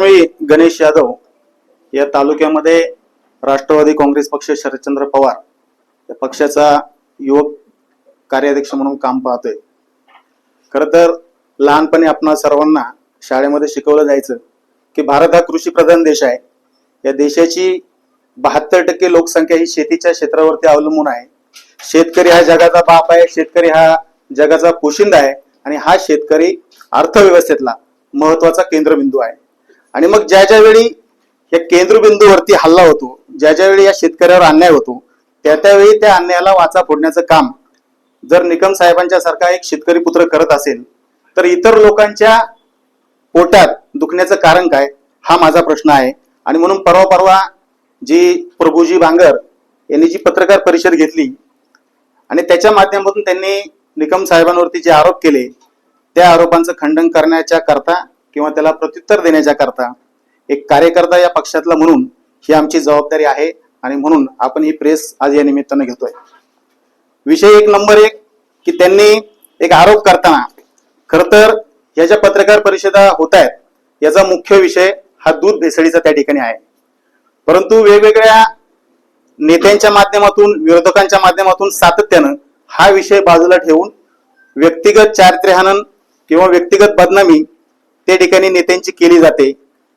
मी गणेश यादव या तालुक्यामध्ये राष्ट्रवादी काँग्रेस पक्ष शरदचंद्र पवार या पक्षाचा युवक कार्याध्यक्ष म्हणून काम पाहतोय। खरं तर लहानपणी आपण सर्वांना शाळेमध्ये शिकवलं जायचं की भारत हा कृषी प्रधान देश आहे। या देशाची 72% लोकसंख्या ही शेतीच्या क्षेत्रावरती अवलंबून आहे। शेतकरी हा जगाचा बाप आहे, शेतकरी हा जगाचा पोशिंदा आहे आणि हा शेतकरी अर्थव्यवस्थेतला महत्वाचा केंद्रबिंदू आहे। आणि मग ज्या वेळी या केंद्रबिंदूवरती हल्ला होतो, ज्या वेळी या शेतकऱ्यावर अन्याय होतो, त्यावेळी त्या अन्यायाला वाचा फोडण्याचं काम जर निकम साहेबांच्या सारखा एक शेतकरी पुत्र करत असेल तर इतर लोकांच्या पोटात दुखण्याचं कारण काय, हा माझा प्रश्न आहे। आणि म्हणून परवा जी प्रभूजी बांगर यांनी जी पत्रकार परिषद घेतली आणि त्याच्या माध्यमातून त्यांनी निकम साहेबांवरती जे आरोप केले त्या आरोपांचं खंडन करण्याच्या करता किंवा त्याला प्रत्युत्तर देण्याच्या करता एक कार्यकर्ता या पक्षातला म्हणून ही आमची जबाबदारी आहे आणि म्हणून आपण ही प्रेस आज या निमित्तानं घेतोय। विषय 1 नंबर 1 की त्यांनी एक आरोप करताना खरं तर या ज्या पत्रकार परिषदा होत आहेत याचा मुख्य विषय हा दूध भेसळीचा त्या ठिकाणी आहे। परंतु वेगवेगळ्या नेत्यांच्या माध्यमातून, विरोधकांच्या माध्यमातून सातत्यानं हा विषय बाजूला ठेवून व्यक्तिगत चारित्र्यहनन किंवा व्यक्तिगत बदनामी त्या ठिकाणी नेत्यांची केली जाते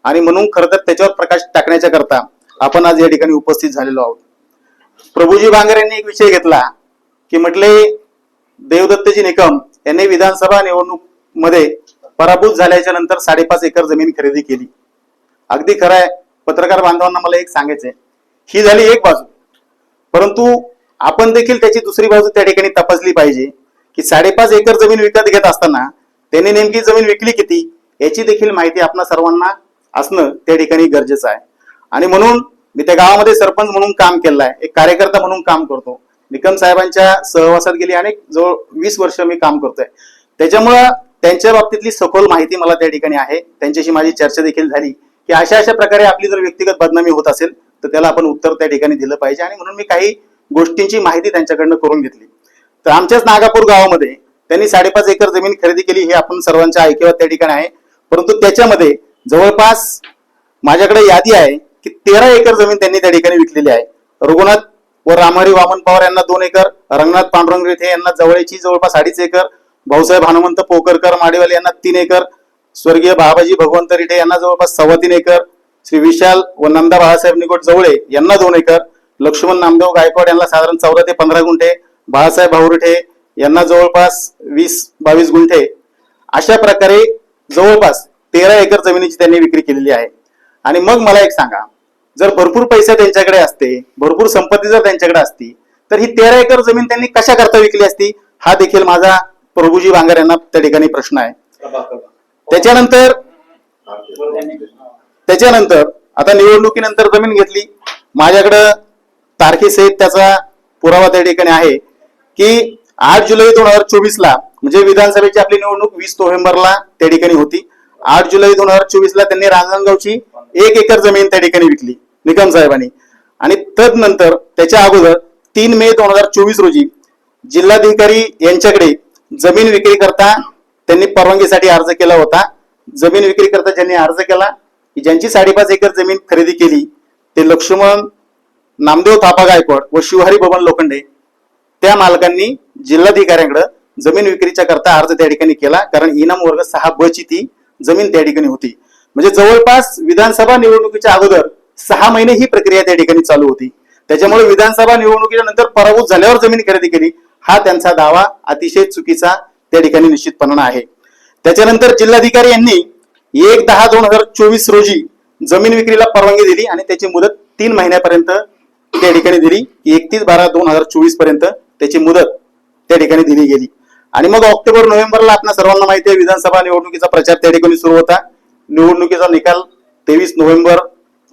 आणि म्हणून खरं तर त्याच्यावर प्रकाश टाकण्याच्या करता आपण आज या ठिकाणी उपस्थित झालेलो आहोत। प्रभूजी बांगर यांनी एक विषय घेतला की म्हटले देवदत्तजी निकम यांनी विधानसभा निवडणूक मध्ये पराभूत झाल्याच्या नंतर 5.5 एकर जमीन खरेदी केली। अगदी खरं आहे, पत्रकार बांधवांना मला एक सांगायचंय, ही झाली एक बाजू, परंतु आपण देखील त्याची दुसरी बाजू त्या ठिकाणी तपासली पाहिजे की 5.5 एकर जमीन विकत घेत असताना त्यांनी नेमकी जमीन विकली किती याची देखील माहिती आपल्या सर्वांना असणं त्या ठिकाणी गरजेचं आहे। आणि म्हणून मी त्या गावामध्ये सरपंच म्हणून काम केलं आहे, एक कार्यकर्ता म्हणून काम करतो। निकम साहेबांच्या सहवासात गेली अनेक जवळ 20 वर्ष मी काम करतोय, त्याच्यामुळं त्यांच्या बाबतीतली सखोल माहिती मला त्या ठिकाणी आहे। त्यांच्याशी माझी चर्चा देखील झाली की अशा प्रकारे आपली जर व्यक्तिगत बदनामी होत असेल तर त्याला आपण उत्तर त्या ठिकाणी दिलं पाहिजे आणि म्हणून मी काही गोष्टींची माहिती त्यांच्याकडनं करून घेतली। तर आमच्याच नागापूर गावामध्ये त्यांनी 5.5 एकर जमीन खरेदी केली हे आपण सर्वांच्या ऐकिवात त्या ठिकाणी आहे। परंतु त्याच्यामध्ये जवळपास माझ्याकडे यादी आहे की 13 एकर जमीन त्यांनी त्या ठिकाणी विकलेली आहे। रघुनाथ व रामहरी वामन पवार यांना 2 एकर, रंगनाथ पांडुरंग रेठे यांना जवळची जवळपास 2.5 एकर, भाऊसाहेब हनुमंत पोकरकर माडेवाले यांना 3 एकर, स्वर्गीय बाबाजी भगवंत रिठे यांना जवळपास 3.25 एकर, श्री विशाल व नंदा बाळासाहेब निकोट जवळे यांना 2 एकर, लक्ष्मण नामदेव गायकवाड यांना साधारण 14 ते 15 गुंठे, बाळासाहेब भाऊरिठे यांना जवळपास 20-22 गुंठे, अशा प्रकारे जवळपास 13 एकर जमिनीची त्यांनी विक्री केलेली आहे। आणि मग मला एक सांगा, जर भरपूर पैसे त्यांच्याकडे असते, भरपूर संपत्ती जर त्यांच्याकडे असती तर ही 13 एकर जमीन त्यांनी कशा करता विकली असती, हा देखील माझा प्रभूजी बांगर यांना त्या ठिकाणी प्रश्न आहे। त्याच्यानंतर आता निवडणुकीनंतर जमीन घेतली, माझ्याकडं तारखेसहित त्याचा पुरावा त्या ठिकाणी आहे की 8 जुलै 2024 ला म्हणजे विधानसभेची आपली निवडणूक 20 नोव्हेंबरला त्या ठिकाणी होती। 8 जुलै 2024 ला त्यांनी रांजणगावची 1 एकर जमीन त्या ठिकाणी विकली निकम साहेबांनी। आणि तदनंतर त्याच्या अगोदर 3 मे 2024 रोजी जिल्हाधिकारी यांच्याकडे जमीन विक्री करता त्यांनी परवानगीसाठी अर्ज केला होता। जमीन विक्री करता ज्यांनी अर्ज केला, ज्यांची 5.5 एकर जमीन खरेदी केली ते लक्ष्मण नामदेव थापा गायकवाड व शिवहरी बबन लोखंडे, त्या मालकांनी जिल्हाधिकाऱ्यांकडे जमीन विक्रीच्या करता अर्ज त्या ठिकाणी केला, कारण इनाम वर्ग 6B ची ती जमीन त्या ठिकाणी होती। म्हणजे जवळपास विधानसभा निवडणुकीच्या अगोदर 6 महिने ही प्रक्रिया त्या ठिकाणी चालू होती। त्याच्यामुळे विधानसभा निवडणुकीच्या नंतर पराभूत झाल्यावर जमीन खरेदी केली हा त्यांचा दावा अतिशय चुकीचा त्या ठिकाणी निश्चितपणाने आहे। त्याच्यानंतर जिल्हाधिकारी यांनी 1/10/2024 रोजी जमीन विक्रीला परवानगी दिली आणि त्याची मुदत 3 महिन्यापर्यंत त्या ठिकाणी दिली, 31/12/2024 पर्यंत त्याची मुदत त्या ठिकाणी दिली गेली। आणि मग ऑक्टोबर नोव्हेंबरला आपल्या सर्वांना माहिती आहे विधानसभा निवडणुकीचा प्रचार त्या ठिकाणी सुरू होता। निवडणुकीचा निकाल 23 नोव्हेंबर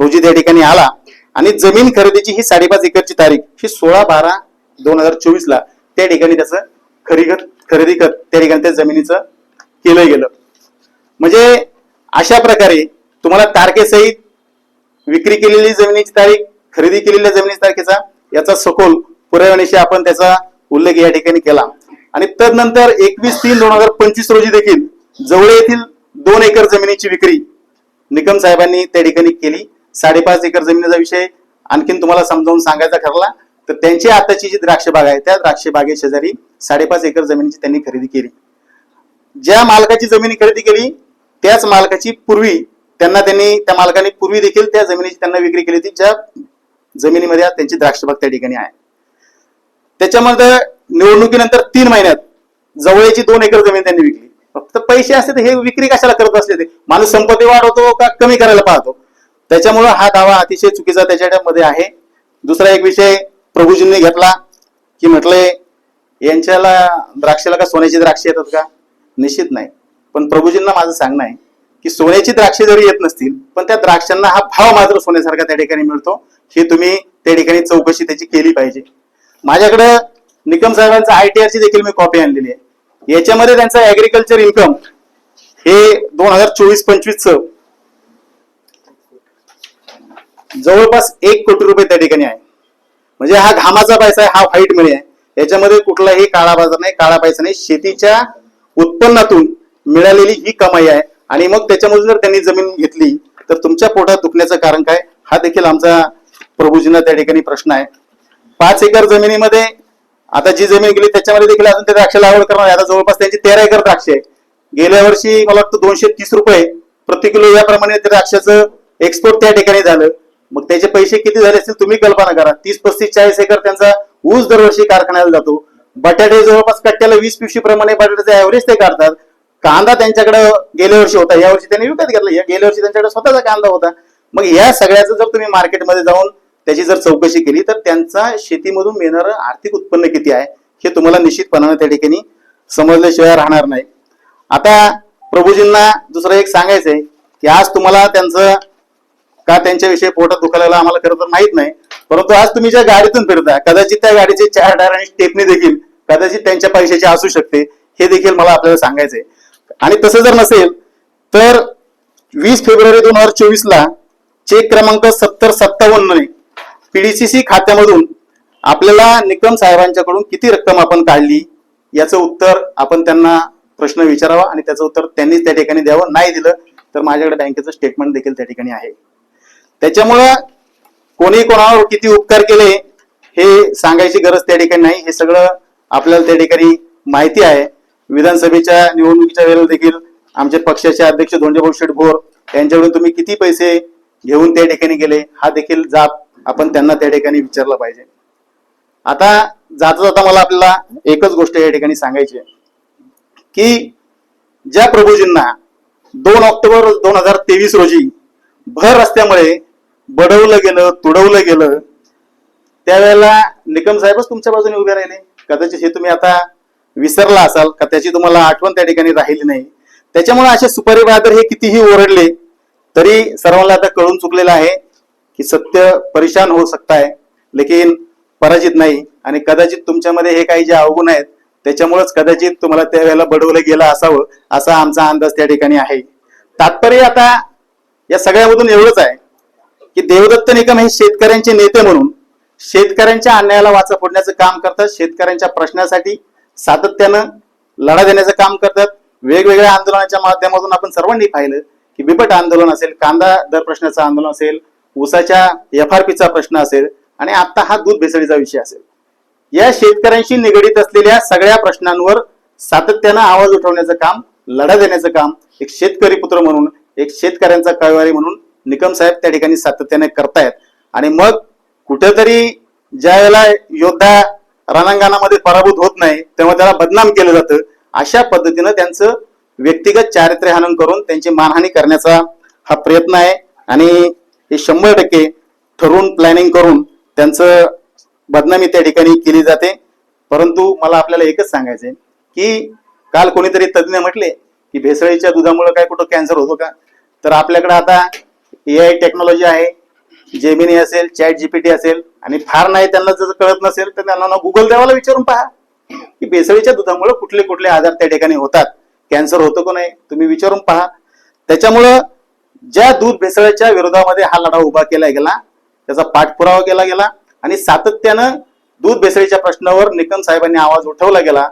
रोजी त्या ठिकाणी आला आणि जमीन खरेदीची ही 5.5 एकरची तारीख ही 16/12/2024 ला त्या ठिकाणी त्याचं खरेदी त्या ठिकाणी त्या जमिनीचं केलं गेलं। म्हणजे अशा प्रकारे तुम्हाला तारखेसहित विक्री केलेली जमिनीची तारीख, खरेदी केलेल्या जमिनीची तारखेचा याचा सखोल पुराव्यानिशी आपण त्याचा उल्लेख या ठिकाणी केला। आणि तदनंतर 21/3/2025 रोजी देखील जवळ येथील 2 एकर जमिनीची विक्री निकम साहेबांनी त्या ठिकाणी केली. 5.5 एकर जमिनीचा विषय आणखीन तुम्हाला समजावून सांगायचा ठरला तर त्यांची आताची जी द्राक्ष बाग आहे त्या द्राक्ष बागे शेजारी 5.5 एकर जमिनीची त्यांनी खरेदी केली. ज्या मालकाची जमीन खरेदी केली त्याच मालकाची पूर्वी त्यांनी त्या मालकाने पूर्वी देखील त्या जमिनीची त्यांना विक्री केली होती, ज्या जमिनीमध्ये त्यांची द्राक्ष बाग त्या ठिकाणी आहे. त्याच्यामध्ये निवडणुकीनंतर 3 महिन्यात जवळची 2 एकर जमीन त्यांनी विकली. फक्त पैसे असते तर हे विक्री कशाला करत असले, ते माणूस संपत्ती वाढवतो का कमी करायला पाहतो. त्याच्यामुळे हा दावा अतिशय चुकीचा त्याच्यामध्ये आहे. दुसरा एक विषय प्रभूजींनी घेतला की म्हटले यांच्याला द्राक्षाला का सोन्याची द्राक्ष येतात का? निश्चित नाही. पण प्रभूजींना माझं सांगणं आहे की सोन्याची द्राक्षे जरी येत नसतील पण त्या द्राक्षांना हा भाव मात्र सोन्यासारखा त्या ठिकाणी मिळतो. हे तुम्ही त्या ठिकाणी चौकशी त्याची केली पाहिजे. माझ्याकडे निकम साहेबांचं ITR ची देखील मी कॉपी आणलेली आहे. याच्यामध्ये त्यांचं ऍग्रिकल्चर इन्कम हे 2024-25 जवळपास 1 कोटी रुपये त्या ठिकाणी आहे. म्हणजे हा घामाचा पैसा आहे, हा व्हाईट मनी आहे. याच्यामध्ये कुठलाही काळा बाजार नाही, काळा पैसा नाही. शेतीच्या उत्पन्नातून मिळालेली ही कमाई आहे. आणि मग त्याच्यामधून जर त्यांनी जमीन घेतली तर तुमच्या पोटात दुखण्याचं कारण काय, हा देखील आमचा प्रभूजींना त्या ठिकाणी प्रश्न आहे. 5 एकर जमिनीमध्ये आता जी जमीन गेली त्याच्यामध्ये देखील अजून ते द्राक्ष लागवड करणार आहे. आता जवळपास त्यांची 13 एकर द्राक्ष आहे. गेल्या वर्षी मला वाटतं 230 रुपये प्रति किलो याप्रमाणे त्या द्राक्षाचं एक्सपोर्ट त्या ठिकाणी झालं. मग त्याचे पैसे किती झाले असतील तुम्ही कल्पना करा. 30, 35, 40 एकर त्यांचा ऊस दरवर्षी कारखान्याला जातो. बटाटे जवळपास कट्ट्याला 20 पिशवी प्रमाणे बटाट्याचा ऍव्हरेज ते काढतात. कांदा त्यांच्याकडे गेल्या वर्षी होता, या वर्षी त्यांनी विकत घेतला. गेल्या वर्षी त्यांच्याकडे स्वतःचा कांदा होता. मग या सगळ्याचं जर तुम्ही मार्केटमध्ये जाऊन त्याची जर चौकशी केली तर त्यांचा शेतीमधून मिळणारं आर्थिक उत्पन्न किती आहे हे तुम्हाला निश्चितपणाने त्या ठिकाणी समजल्याशिवाय राहणार नाही. आता प्रभूजींना दुसरं एक सांगायचंय की आज तुम्हाला त्यांचं का त्यांच्याविषयी पोटात दुखायला आम्हाला खरं तर माहित नाही, परंतु आज तुम्ही ज्या गाडीतून फिरता कदाचित त्या गाडीचे 4 टायर आणि स्टेपनी देखील कदाचित त्यांच्या पैशाची असू शकते. हे देखील मला आपल्याला सांगायचंय. आणि तसं जर नसेल तर 20 फेब्रुवारी 2024 चेक क्रमांक 7057 PDCC खात्यामधून आपल्याला निकम साहेबांच्याकडून किती रक्कम आपण काढली याचं उत्तर आपण त्यांना प्रश्न विचारावा आणि त्याचं उत्तर त्यांनीच त्या ठिकाणी द्यावं. नाही दिलं तर माझ्याकडे बँकेचं स्टेटमेंट देखील त्या ठिकाणी आहे. त्याच्यामुळं कोणी कोणावर किती उपकार केले हे सांगायची गरज त्या ठिकाणी नाही. हे सगळं आपल्याला त्या ठिकाणी माहिती आहे. विधानसभेच्या निवडणुकीच्या वेळेला देखील आमचे पक्षाचे अध्यक्ष धोंडेभाऊ शेठ भोर यांच्याकडून तुम्ही किती पैसे घेऊन त्या ठिकाणी गेले हा देखील जाब आपण त्यांना त्या ठिकाणी विचारला पाहिजे. आता जाता जाता मला आपल्याला एकच गोष्ट या ठिकाणी सांगायची आहे की ज्या प्रभूजींना 2 ऑक्टोबर 2023 रोजी भर रस्त्यामुळे बडवलं गेलं, तुडवलं गेलं, त्यावेळेला निकम साहेबच तुमच्या बाजूने उभे राहिले. कदाचित हे तुम्ही आता विसरला असाल का, त्याची तुम्हाला आठवण त्या ठिकाणी राहिली नाही. त्याच्यामुळे असे सुपारी बहादर हे कितीही ओरडले तरी सर्वांना आता कळून चुकलेलं आहे की सत्य परेशान हो सकता है लेकिन पराजित नाही. आणि कदाचित तुमच्यामध्ये हे काही जे अवगुण आहेत त्याच्यामुळेच कदाचित तुम्हाला त्यावेळेला बडवलं गेलं असावं असा आमचा अंदाज त्या ठिकाणी आहे. तात्पर्य आता या सगळ्यामधून एवढंच आहे की देवदत्त निकम हे शेतकऱ्यांचे नेते म्हणून शेतकऱ्यांच्या अन्यायाला वाचा फोडण्याचं काम करतात. शेतकऱ्यांच्या प्रश्नासाठी सातत्यानं लढा देण्याचं काम करतात. वेगवेगळ्या आंदोलनाच्या माध्यमातून आपण सर्वांनी पाहिलं की बिबट आंदोलन असेल, कांदा दर प्रश्नाचं आंदोलन असेल, ऊसाच्या FRPचा प्रश्न असेल आणि आता हा दूध भेसळीचा विषय असेल, या शेतकऱ्यांशी निगडीत असलेल्या सगळ्या प्रश्नांवर सातत्यानं आवाज उठवण्याचं काम, लढा देण्याचं काम एक शेतकरी पुत्र म्हणून, एक शेतकऱ्यांचा कळवारी म्हणून निकम साहेब त्या ठिकाणी सातत्याने करतायत. आणि मग कुठेतरी ज्या वेळेला योद्धा रणांगणामध्ये पराभूत होत नाही तेव्हा त्याला बदनाम केलं जातं. अशा पद्धतीनं त्यांचं व्यक्तिगत चारित्र्यहनन करून त्यांची मानहानी करण्याचा हा प्रयत्न आहे. आणि हे 100% ठरवून प्लॅनिंग करून त्यांचं बदनामी त्या ठिकाणी केली जाते. परंतु मला आपल्याला एकच सांगायचंय की काल कोणीतरी तज्ज्ञ म्हटले की भेसळीच्या दुधामुळे काय कुठं कॅन्सर होतो का, तर आपल्याकडे आता AI टेक्नॉलॉजी आहे. जेमिनी असेल, ChatGPT असेल, आणि फार नाही त्यांना जर कळत नसेल तर त्यांना गुगल देवाला विचारून पहा की भेसळीच्या दुधामुळे कुठले कुठले आजार त्या ठिकाणी होतात, कॅन्सर होतो का नाही तुम्ही विचारून पहा. त्याच्यामुळं ज्या दूध भेसळीच्या विरोधामध्ये हा लढा उभा केला गेला, त्याचा पाठपुरावा केला गेला आणि सातत्यानं दूध भेसळीच्या प्रश्नावर निकम साहेबांनी आवाज उठवला गेला.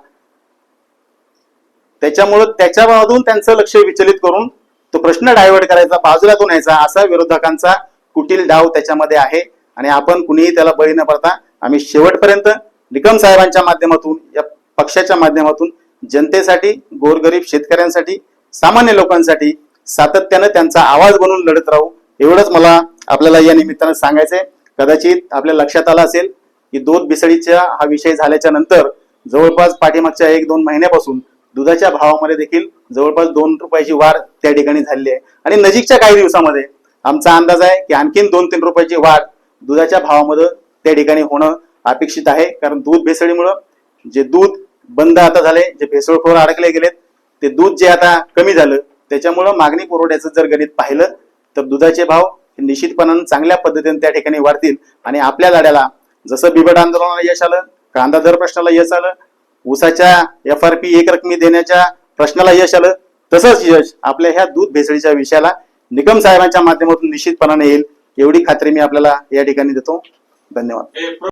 त्याच्यामुळं त्याच्यामधून त्यांचं लक्ष विचलित करून तो प्रश्न डायव्हर्ट करायचा, बाजूला तो न्यायचा, असा विरोधकांचा कुटील डाव त्याच्यामध्ये आहे. आणि आपण कुणीही त्याला बळी न पडता आम्ही शेवटपर्यंत निकम साहेबांच्या माध्यमातून, या पक्षाच्या माध्यमातून जनतेसाठी, गोरगरीब शेतकऱ्यांसाठी, सामान्य लोकांसाठी सातत्यानं त्यांचा आवाज बनून लढत राहू, एवढंच मला आपल्याला या निमित्तानं सांगायचंय. कदाचित आपल्या लक्षात आलं असेल की दूध भेसळीचा हा विषय झाल्याच्या नंतर जवळपास पाठीमागच्या 1-2 महिन्यापासून दुधाच्या भावामध्ये देखील जवळपास 2 रुपयाची वाढ त्या ठिकाणी झालेली आहे. आणि नजीकच्या काही दिवसामध्ये आमचा अंदाज आहे की आणखीन 2-3 रुपयाची वाढ दुधाच्या भावामध्ये त्या ठिकाणी होणं अपेक्षित आहे. कारण दूध भेसळीमुळं जे दूध बंद आता झाले, जे भेसळखोर अडकले गेलेत, ते दूध जे आता कमी झालं, त्याच्यामुळं मागणी पुरवठ्याचं जर गणित पाहिलं तर दुधाचे भाव निश्चितपणानं चांगल्या पद्धतीने त्या ठिकाणी वाढतील. आणि आपल्या लढ्याला जसं बिबट आंदोलनाला यश आलं, कांदा दर प्रश्नाला यश आलं, ऊसाच्या FRP एकरकमी देण्याच्या प्रश्नाला यश आलं, तसंच यश आपल्या ह्या दूध भेसळीच्या विषयाला निकम साहेबांच्या माध्यमातून निश्चितपणाने येईल, एवढी खात्री मी आपल्याला या ठिकाणी देतो. धन्यवाद.